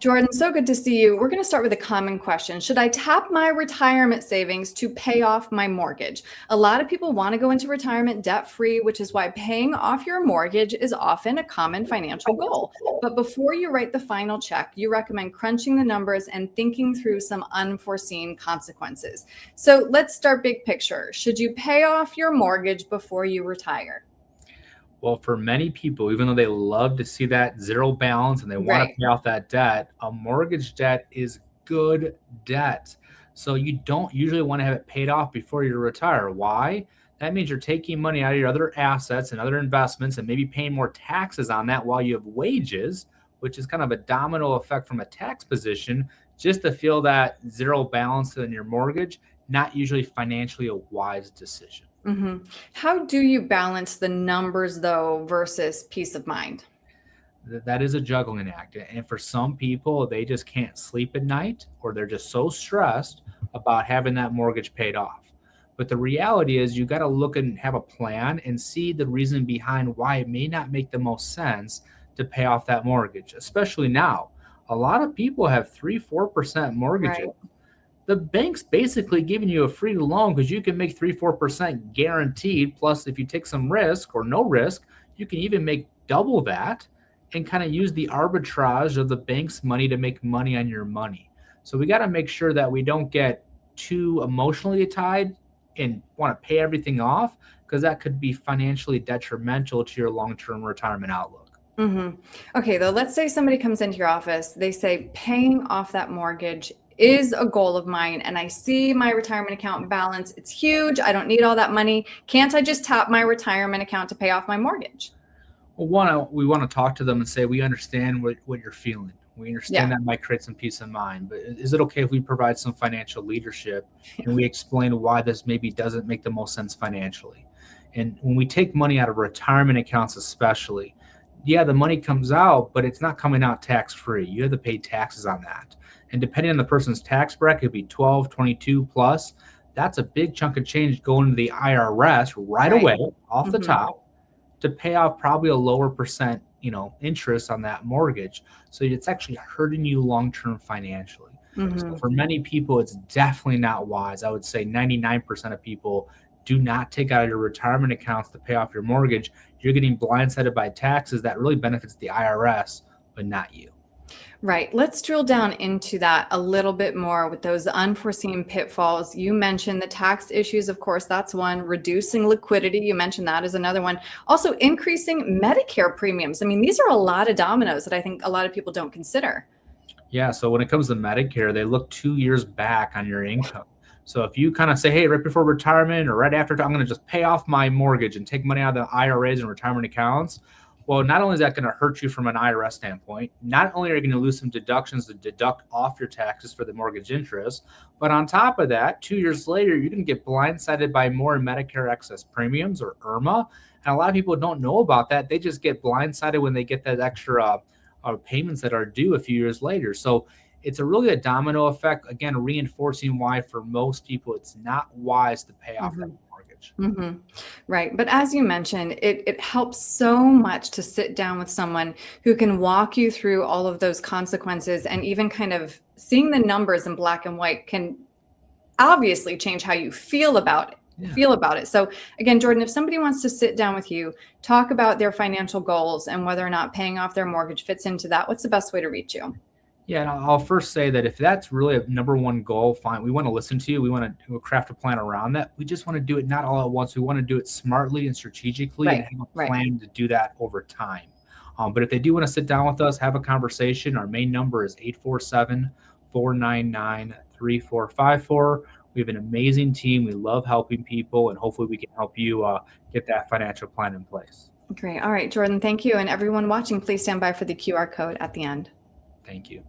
Jordan, so good to see you. We're going to start with a common question. Should I tap my retirement savings to pay off my mortgage? A lot of people want to go into retirement debt-free, which is why paying off your mortgage is often a common financial goal. But before you write the final check, you recommend crunching the numbers and thinking through some unforeseen consequences. So let's start big picture. Should you pay off your mortgage before you retire? Well, for many people, even though they love to see that zero balance and they want to Right. pay off that debt, a mortgage debt is good debt. So you don't usually want to have it paid off before you retire. Why? That means you're taking money out of your other assets and other investments and maybe paying more taxes on that while you have wages, which is kind of a domino effect from a tax position, just to feel that zero balance in your mortgage, not usually financially a wise decision. hmm How do you balance the numbers, though, versus peace of mind? That is a juggling act. And for some people, they just can't sleep at night or they're just so stressed about having that mortgage paid off. But the reality is, you got to look and have a plan and see the reason behind why it may not make the most sense to pay off that mortgage, especially now. A lot of people have 3-4% mortgages. Right. The bank's basically giving you a free loan because you can make 3-4% guaranteed. Plus, if you take some risk or no risk, you can even make double that and kind of use the arbitrage of the bank's money to make money on your money. So we got to make sure that we don't get too emotionally tied and want to pay everything off, because that could be financially detrimental to your long-term retirement outlook. hmm Okay, though, let's say somebody comes into your office, they say paying off that mortgage is a goal of mine, and I see my retirement account balance. It's huge. I don't need all that money. Can't I just tap my retirement account to pay off my mortgage? Well, one, we want to talk to them and say, we understand what you're feeling. We understand Yeah. that might create some peace of mind, but is it okay if we provide some financial leadership and we explain why this maybe doesn't make the most sense financially? And when we take money out of retirement accounts, especially, yeah, the money comes out, but it's not coming out tax free. You have to pay taxes on that. And depending on the person's tax bracket, it could be 12, 22 plus. That's a big chunk of change going to the IRS right Right. away off the hmm top to pay off probably a lower percent, interest on that mortgage. So it's actually hurting you long term financially. So hmm for many people, it's definitely not wise. I would say 99% of people do not take out of your retirement accounts to pay off your mortgage. You're getting blindsided by taxes that really benefits the IRS, but not you. Right. Let's drill down into that a little bit more with those unforeseen pitfalls. You mentioned the tax issues, of course, that's one. Reducing liquidity, you mentioned that is another one. Also, increasing Medicare premiums. I mean, these are a lot of dominoes that I think a lot of people don't consider. Yeah, so when it comes to Medicare, they look 2 years back on your income. So if you kind of say, hey, right before retirement or right after, I'm going to just pay off my mortgage and take money out of the IRAs and retirement accounts, well, not only is that going to hurt you from an IRS standpoint, not only are you going to lose some deductions to deduct off your taxes for the mortgage interest, but on top of that, 2 years later, you're going to get blindsided by more Medicare excess premiums or IRMA. And a lot of people don't know about that. They just get blindsided when they get that extra payments that are due a few years later. So it's really a domino effect, again, reinforcing why for most people it's not wise to pay off that Mhm. mortgage. Mhm. Right. But as you mentioned, it helps so much to sit down with someone who can walk you through all of those consequences, and even kind of seeing the numbers in black and white can obviously change how you Yeah. feel about it. So again, Jordan, if somebody wants to sit down with you, talk about their financial goals and whether or not paying off their mortgage fits into that, what's the best way to reach you? Yeah, and I'll first say that if that's really a number one goal, fine. We want to listen to you. We want to craft a plan around that. We just want to do it not all at once. We want to do it smartly and strategically and Right. have a Right. plan to do that over time. But if they do want to sit down with us, have a conversation, our main number is 847-499-3454. We have an amazing team. We love helping people, and hopefully we can help you get that financial plan in place. Great. All right, Jordan, thank you. And everyone watching, please stand by for the QR code at the end. Thank you.